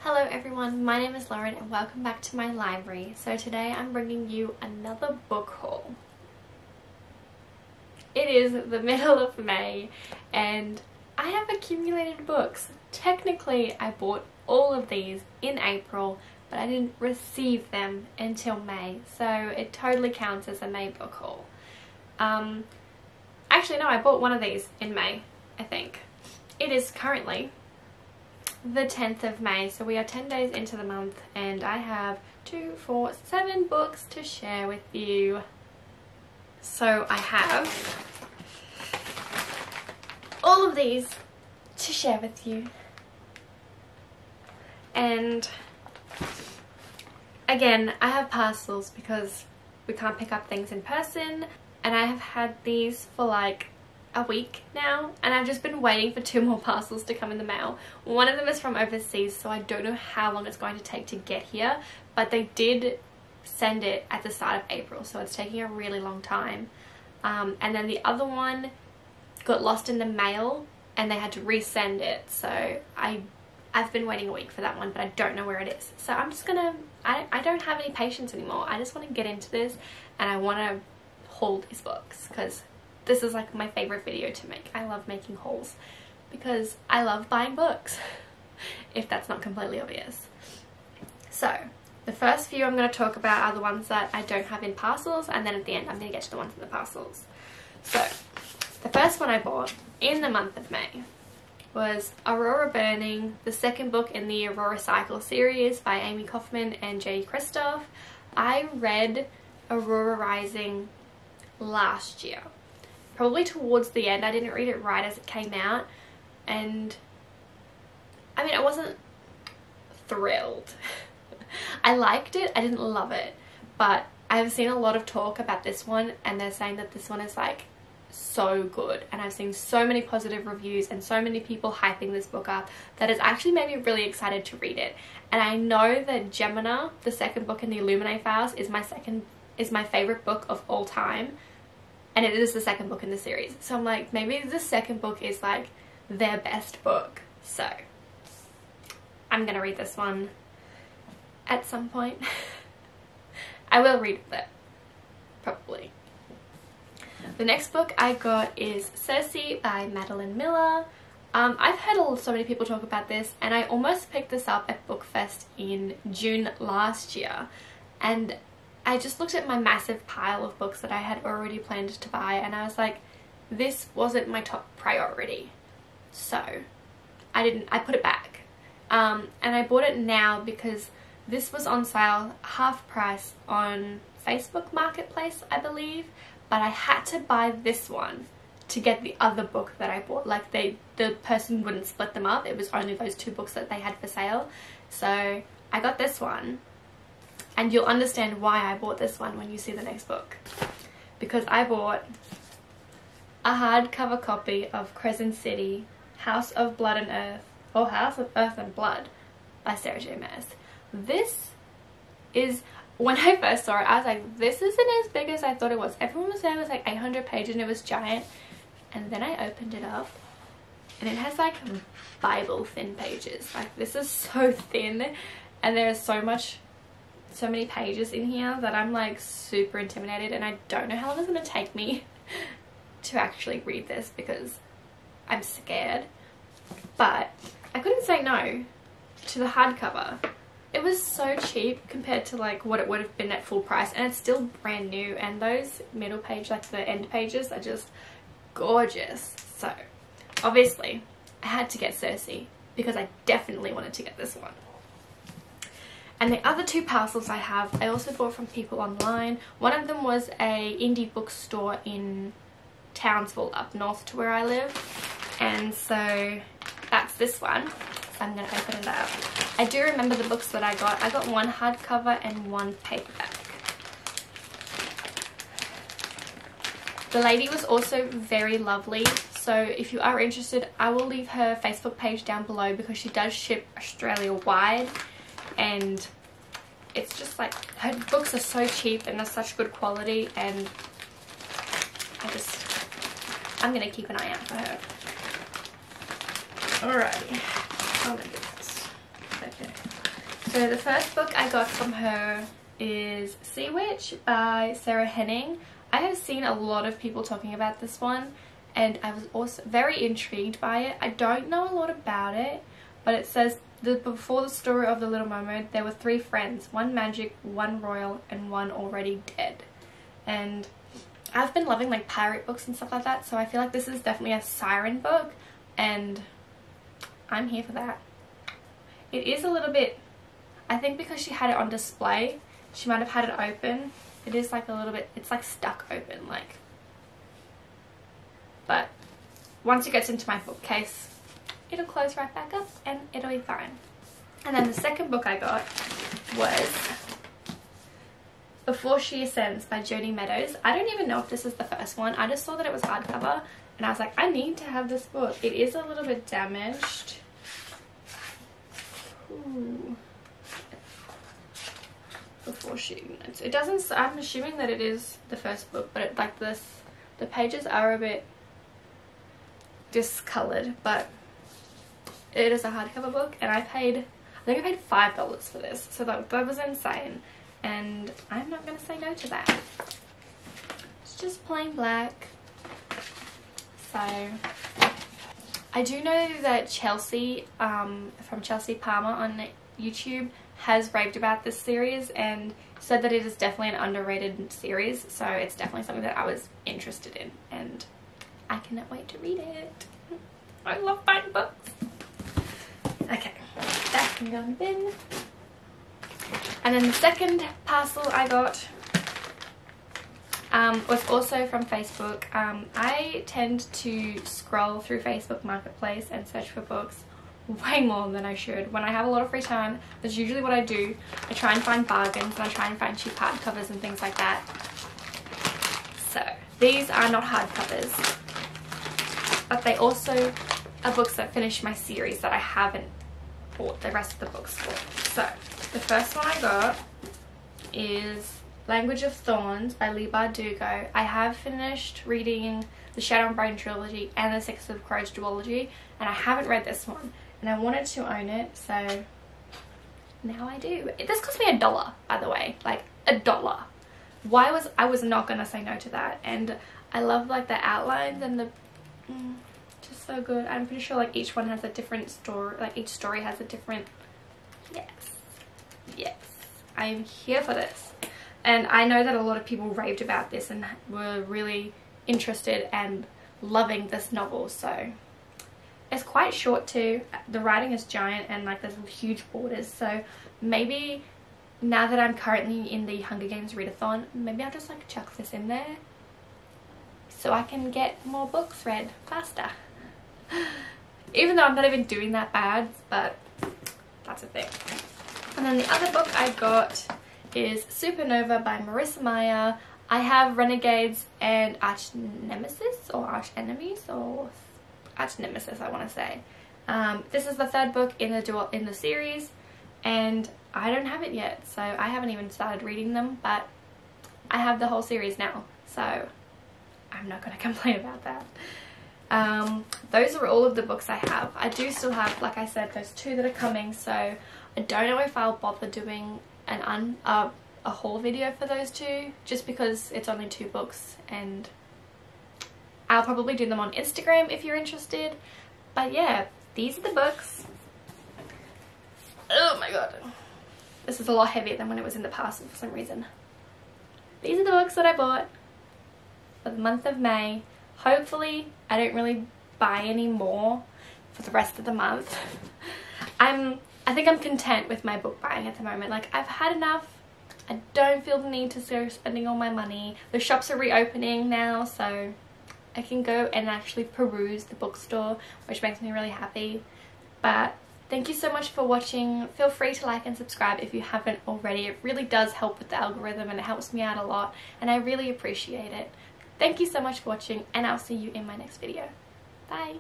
Hello everyone, my name is Lauren and welcome back to my library. So today I'm bringing you another book haul. It is the middle of May and I have accumulated books. Technically I bought all of these in April, but I didn't receive them until May, so it totally counts as a May book haul. Actually no, I bought one of these in May, I think. It is currently the 10th of May, so we are 10 days into the month and I have 7 books to share with you. So I have all of these to share with you, and again I have parcels because we can't pick up things in person, and I have had these for like a week now and I've just been waiting for 2 more parcels to come in the mail. One of them is from overseas, so I don't know how long it's going to take to get here, but they did send it at the start of April, so it's taking a really long time. And then the other one got lost in the mail and they had to resend it, so I've been waiting a week for that one, but I don't know where it is. So I'm just gonna, I don't have any patience anymore. I just want to get into this and I want to haul these books because this is like my favorite video to make. I love making hauls because I love buying books, if that's not completely obvious. So the first few I'm going to talk about are the ones that I don't have in parcels, and then at the end I'm going to get to the ones in the parcels. So the first one I bought in the month of May was Aurora Burning, the second book in the Aurora Cycle series by Amy Kaufman and J. Kristoff. I read Aurora Rising last year, probably towards the end. I didn't read it right as it came out, and I mean I wasn't thrilled. I liked it, I didn't love it, but I've seen a lot of talk about this one and they're saying that this one is like so good, and I've seen so many positive reviews and so many people hyping this book up that it's actually made me really excited to read it. And I know that Gemina, the second book in the Illuminate Files, is my favorite book of all time, and it is the second book in the series, so I'm like, maybe the second book is like their best book, so I'm gonna read this one at some point. I will read it, probably. The next book I got is Circe by Madeline Miller. I've heard so many people talk about this, and I almost picked this up at Bookfest in June last year, and I just looked at my massive pile of books that I had already planned to buy and I was like, this wasn't my top priority, so I put it back. And I bought it now because this was on sale half price on Facebook Marketplace, I believe, but I had to buy this one to get the other book that I bought. Like the person wouldn't split them up, it was only those 2 books that they had for sale, so I got this one. And you'll understand why I bought this one when you see the next book. Because I bought a hardcover copy of Crescent City, House of Blood and Earth, or House of Earth and Blood by Sarah J. Maas. This is, when I first saw it, I was like, this isn't as big as I thought it was. Everyone was saying it was like 800 pages and it was giant. And then I opened it up and it has like Bible thin pages. Like, this is so thin and there is so many pages in here that I'm like super intimidated, and I don't know how long it's going to take me to actually read this because I'm scared. But I couldn't say no to the hardcover. It was so cheap compared to like what it would have been at full price, and it's still brand new, and those middle page, like the end pages, are just gorgeous. So obviously I had to get Circe because I definitely wanted to get this one. And the other 2 parcels I have, I also bought from people online. One of them was a indie bookstore in Townsville, up north to where I live. And so that's this one. So I'm going to open it up. I do remember the books that I got. I got 1 hardcover and 1 paperback. The lady was also very lovely. So if you are interested, I will leave her Facebook page down below because she does ship Australia wide. And it's just like, her books are so cheap and they're such good quality, and I'm gonna keep an eye out for her. Alrighty. Oh my goodness. Okay. So the first book I got from her is Sea Witch by Sarah Henning. I have seen a lot of people talking about this one and I was also very intrigued by it. I don't know a lot about it, but it says that before the story of the Little Mermaid there were 3 friends, one magic, one royal, and one already dead. And I've been loving like pirate books and stuff like that, so I feel like this is definitely a siren book and I'm here for that. It is a little bit, I think because she had it on display, she might have had it open. It is like a little bit, it's like stuck open, like. But once it gets into my bookcase, it'll close right back up and it'll be fine. And then the second book I got was Before She Ascends by Jodie Meadows. I don't even know if this is the first one. I just saw that it was hardcover and I was like, I need to have this book. It is a little bit damaged. Ooh. Before She, it doesn't, I'm assuming that it is the first book, but it, like this, the pages are a bit discolored, but it is a hardcover book and I think I paid $5 for this, so that was insane and I'm not going to say no to that. It's just plain black. So I do know that Chelsea from Chelsea Palmer on YouTube has raved about this series and said that it is definitely an underrated series, so it's definitely something that I was interested in and I cannot wait to read it. I love buying books. Okay, that can go in the bin. And then the second parcel I got was also from Facebook. I tend to scroll through Facebook Marketplace and search for books way more than I should. When I have a lot of free time, that's usually what I do. I try and find bargains and I try and find cheap hardcovers and things like that. So these are not hardcovers, but they also are books that finish my series that I haven't bought the rest of the books for. So the first one I got is Language of Thorns by Leigh Bardugo. I have finished reading the Shadow and Bone trilogy and the Six of Crows duology, and I haven't read this one, and I wanted to own it, so now I do. This cost me $1, by the way, like $1. I was not gonna say no to that, and I love like the outlines and the just so good. I'm pretty sure like each one has a different story, like each story has a different, yes, I am here for this. And I know that a lot of people raved about this and were really interested and loving this novel, so it's quite short too. The writing is giant and like there's huge borders, so maybe now that I'm currently in the Hunger Games readathon, maybe I'll just like chuck this in there so I can get more books read faster. Even though I'm not even doing that bad, but that's a thing. And then the other book I got is Supernova by Marissa Meyer. I have Renegades and Arch Nemesis, or Arch Enemies, or Arch Nemesis I want to say. This is the third book in the series and I don't have it yet, so I haven't even started reading them, but I have the whole series now, so I'm not going to complain about that. Those are all of the books I have. I do still have, like I said, those 2 that are coming, so I don't know if I'll bother doing a haul video for those 2, just because it's only 2 books, and I'll probably do them on Instagram if you're interested. But yeah, these are the books. Oh my god, this is a lot heavier than when it was in the parcel for some reason. These are the books that I bought for the month of May. Hopefully I don't really buy any more for the rest of the month. I think I'm content with my book buying at the moment. Like, I've had enough. I don't feel the need to start spending all my money. The shops are reopening now, so I can go and actually peruse the bookstore, which makes me really happy. But thank you so much for watching. Feel free to like and subscribe if you haven't already. It really does help with the algorithm and it helps me out a lot, and I really appreciate it. Thank you so much for watching, and I'll see you in my next video. Bye!